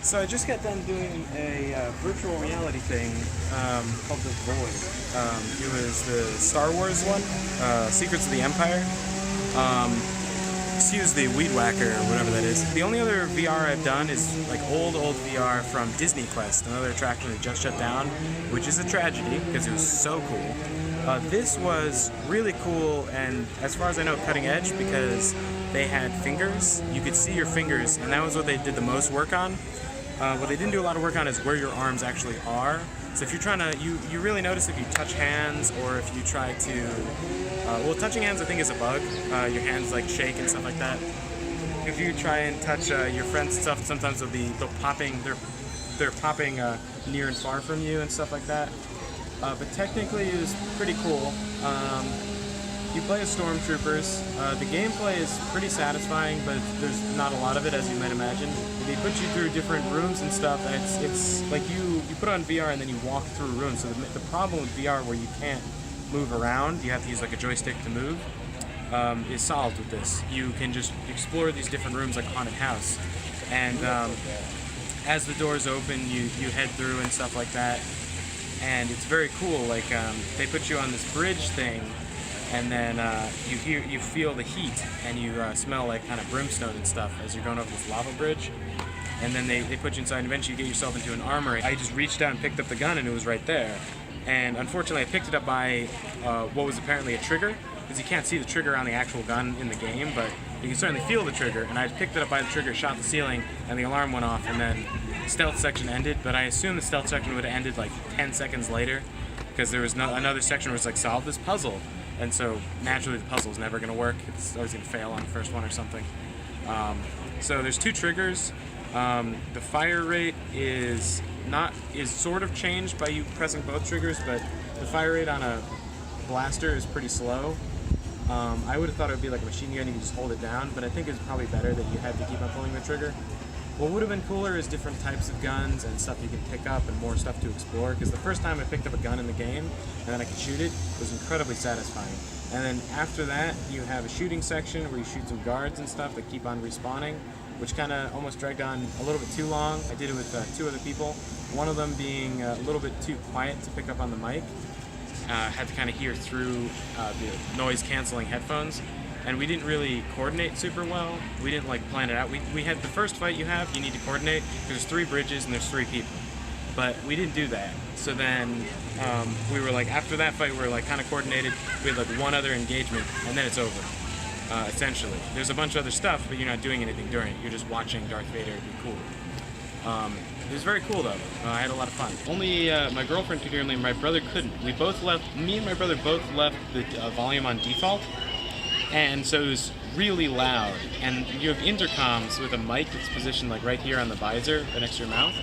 So I just got done doing a virtual reality thing called The Void. It was the Star Wars one, Secrets of the Empire. Excuse the weed whacker or whatever that is. The only other VR I've done is like old VR from Disney Quest, another attraction that just shut down, which is a tragedy because it was so cool. This was really cool and, as far as I know, cutting edge because they had fingers. You could see your fingers, and that was what they did the most work on. What they didn't do a lot of work on is where your arms actually are. So if you're trying to, you really notice if you touch hands or if you try to, well, touching hands I think is a bug. Your hands like shake and stuff like that. If you try and touch your friends' stuff, sometimes they're popping near and far from you and stuff like that. But technically it was pretty cool. You play as stormtroopers. The gameplay is pretty satisfying, but there's not a lot of it, as you might imagine. They put you through different rooms and stuff, and it's like you put on VR and then you walk through rooms. So the problem with VR, where you can't move around, you have to use like a joystick to move, is solved with this. You can just explore these different rooms like a haunted house, and as the doors open, you head through and stuff like that. And it's very cool. Like they put you on this bridge thing. And then you feel the heat, and you smell like kind of brimstone and stuff as you're going over this lava bridge. And then they put you inside, and eventually you get yourself into an armory. I just reached out and picked up the gun, and it was right there. And unfortunately, I picked it up by what was apparently a trigger, because you can't see the trigger on the actual gun in the game, but you can certainly feel the trigger. And I picked it up by the trigger, shot the ceiling, and the alarm went off, and then the stealth section ended. But I assume the stealth section would have ended like 10 seconds later, because there was another section where it's like, solve this puzzle. And so naturally the puzzle's never going to work. It's always going to fail on the first one or something. So there's two triggers. The fire rate is sort of changed by you pressing both triggers, but the fire rate on a blaster is pretty slow. I would have thought it would be like a machine gun, you can just hold it down, but I think it's probably better that you had to keep on pulling the trigger. What would have been cooler is different types of guns and stuff you can pick up and more stuff to explore, because the first time I picked up a gun in the game and then I could shoot it was incredibly satisfying. And then after that you have a shooting section where you shoot some guards and stuff that keep on respawning, which kind of almost dragged on a little bit too long. I did it with two other people, one of them being a little bit too quiet to pick up on the mic. Had to kind of hear through the noise cancelling headphones. And we didn't really coordinate super well. We didn't like plan it out. We had the first fight you need to coordinate. There's 3 bridges and there's 3 people. But we didn't do that. So then we were like, after that fight, we were like kind of coordinated. We had like one other engagement and then it's over, essentially. There's a bunch of other stuff, but you're not doing anything during it. You're just watching Darth Vader be cool. It was very cool though. I had a lot of fun. Only my girlfriend could hear me, my brother couldn't. Me and my brother both left the volume on default. And so it was really loud, and you have intercoms with a mic that's positioned like right here on the visor, right next to your mouth.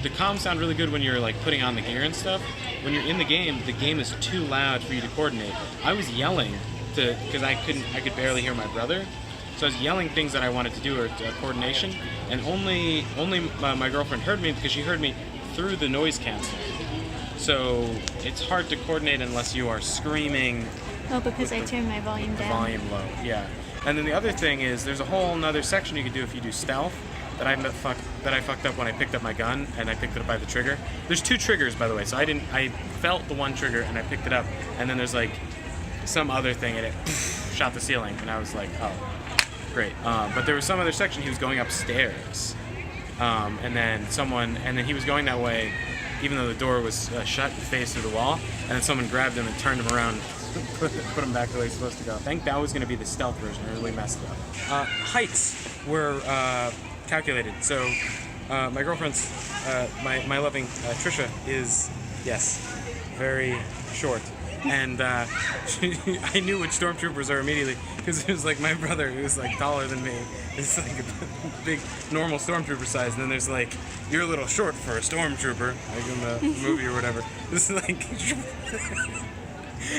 The comms sound really good when you're like putting on the gear and stuff. When you're in the game is too loud for you to coordinate. I was yelling because I could barely hear my brother, so I was yelling things that I wanted to do or coordination, and only my girlfriend heard me because she heard me through the noise canceling. So it's hard to coordinate unless you are screaming. Oh, because I turned my volume down. Volume low, yeah. And then the other thing is, there's a whole nother section you can do if you do stealth that I fucked up when I picked up my gun and I picked it up by the trigger. There's 2 triggers, by the way, so I felt the one trigger and I picked it up, and then there's like some other thing and it shot the ceiling, and I was like, oh, great. But there was some other section he was going upstairs, and then he was going that way, even though the door was shut and faced through the wall, and then someone grabbed him and turned him around. Put him back the way he's supposed to go. I think that was going to be the stealth version. I really messed it up. Heights were calculated. So my girlfriend's, my loving Trisha is, yes, very short. And I knew which stormtroopers are immediately, because it was like my brother, who was like taller than me. It's like a big normal stormtrooper size, and then there's like, you're a little short for a stormtrooper, like in the movie or whatever. This is like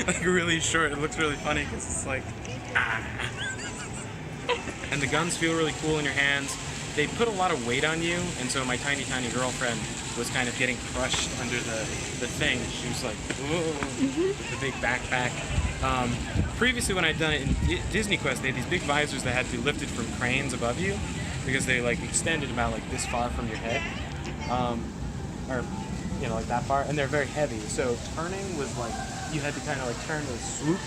like really short. It looks really funny because it's like, and the guns feel really cool in your hands. They put a lot of weight on you, and so my tiny girlfriend was kind of getting crushed under the thing. She was like, whoa, with the big backpack. Previously when I'd done it in Disney Quest, they had these big visors that had to be lifted from cranes above you. because they like extended about like this far from your head, or you know, like that far, and they're very heavy. So turning was like you had to kind of like turn to swoop,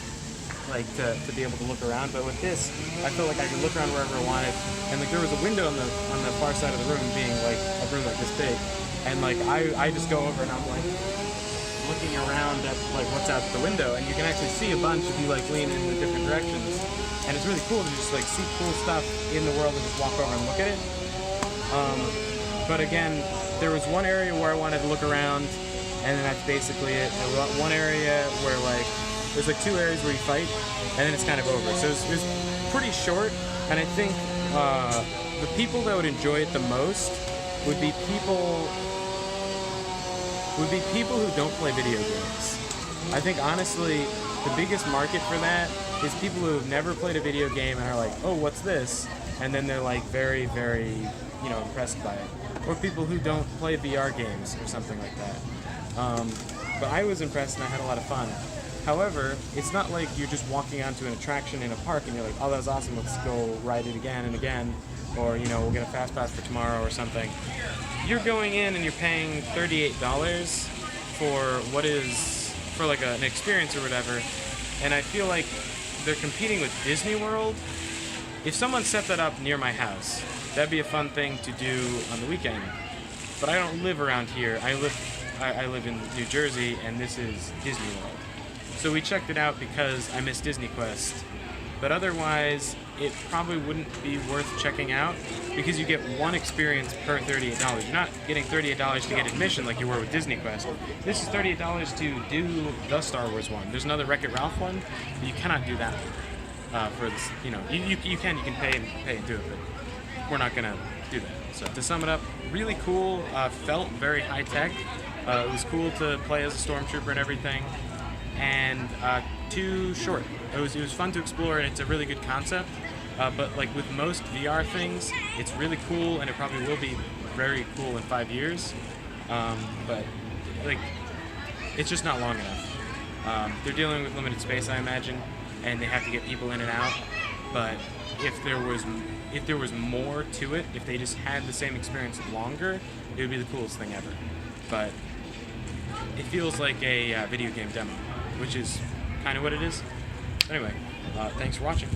like to be able to look around. But with this, I felt like I could look around wherever I wanted, and like there was a window on the far side of the room, being like a room like this big, and like I just go over and I'm like looking around at like what's out the window, and you can actually see a bunch if you like lean in the different directions, and it's really cool to just like see cool stuff in the world and just walk over and look at it. But again, there was one area where I wanted to look around, and then that's basically it. There was one area where like there's like 2 areas where you fight, and then it's kind of over. So it was pretty short, and I think the people that would enjoy it the most would be people who don't play video games. I think honestly, the biggest market for that is people who have never played a video game and are like, oh, what's this? And then they're like very, very, you know, impressed by it. Or people who don't play VR games or something like that. But I was impressed and I had a lot of fun. However, it's not like you're just walking onto an attraction in a park and you're like, oh, that was awesome, let's go ride it again and again. Or, you know, we'll get a fast pass for tomorrow or something. You're going in and you're paying $38 for what is, for like an experience or whatever. And I feel like they're competing with Disney World. If someone set that up near my house, that'd be a fun thing to do on the weekend. But I don't live around here. I live in New Jersey, and this is Disney World. So we checked it out because I miss Disney Quest. But otherwise, it probably wouldn't be worth checking out because you get one experience per $38. You're not getting $38 to get admission like you were with Disney Quest. This is $38 to do the Star Wars one. There's another Wreck-It Ralph one, but you cannot do that for this. You know, you can pay and do it, but we're not gonna do that. So to sum it up, really cool. Felt very high tech. It was cool to play as a stormtrooper and everything, and too short. It was fun to explore, and it's a really good concept. But like with most VR things, it's really cool, and it probably will be very cool in 5 years. But like, it's just not long enough. They're dealing with limited space, I imagine, and they have to get people in and out. But if there was more to it, if they just had the same experience longer, it would be the coolest thing ever. But it feels like a video game demo, which is kind of what it is. Anyway, thanks for watching.